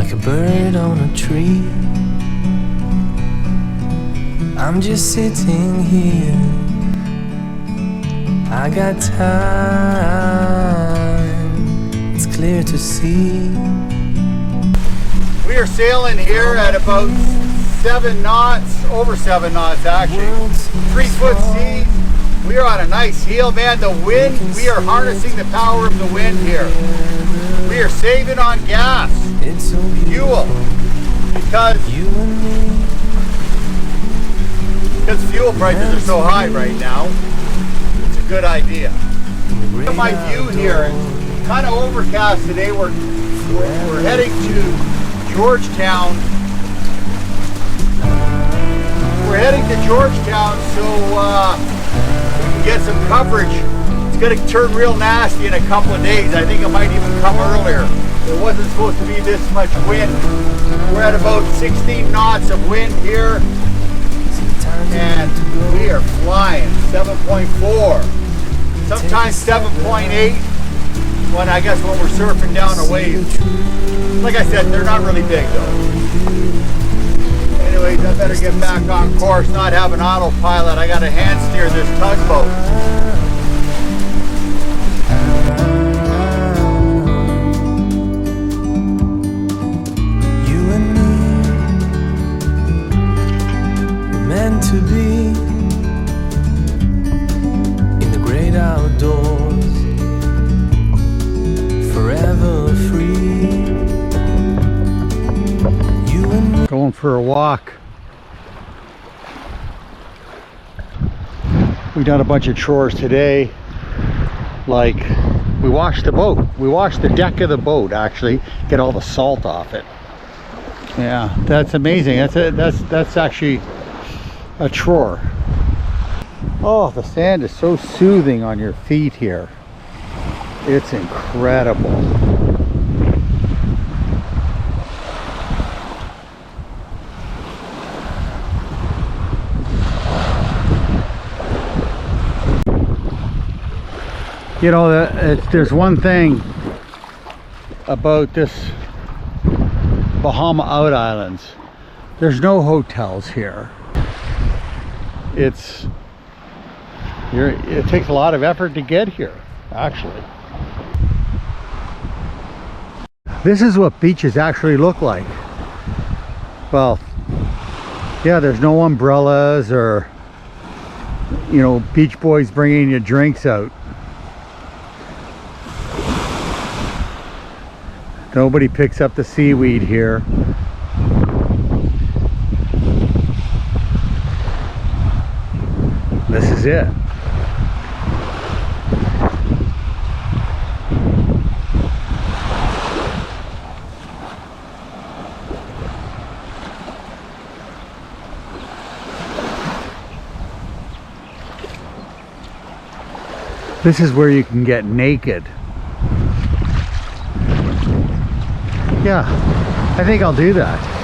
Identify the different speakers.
Speaker 1: like a bird on a tree. I'm just sitting here, I got time, it's clear to see.
Speaker 2: We are sailing here at about 7 knots, over 7 knots actually, 3-foot seas. We are on a nice heel, man. The wind, we are harnessing the power of the wind here. We are saving on gas, fuel, because fuel prices are so high right now. It's a good idea. Look at my view here. It's kind of overcast today. We're heading to Georgetown. We're heading to Georgetown so we can get some coverage. It's going to turn real nasty in a couple of days. I think it might even come earlier. It wasn't supposed to be this much wind. We're at about 16 knots of wind here. And we are flying 7.4. Sometimes 7.8 when I guess when we're surfing down a wave. Like I said, they're not really big though. Anyways, I better get back on course, not have an autopilot. I gotta hand steer this tugboat.
Speaker 1: You and me were meant to be in the great outdoors, forever free. You and me.
Speaker 2: Going for a walk. We've done a bunch of chores today. Like, we washed the boat. We washed the deck of the boat, actually. Get all the salt off it. Yeah, that's amazing. That's actually a chore. Oh, the sand is so soothing on your feet here. It's incredible. You know, there's one thing about this Bahama Out Islands. There's no hotels here. It takes a lot of effort to get here, actually. This is what beaches actually look like. Well, yeah, there's no umbrellas or, you know, beach boys bringing you drinks out. Nobody picks up the seaweed here. This is it. This is where you can get naked. Yeah, I think I'll do that.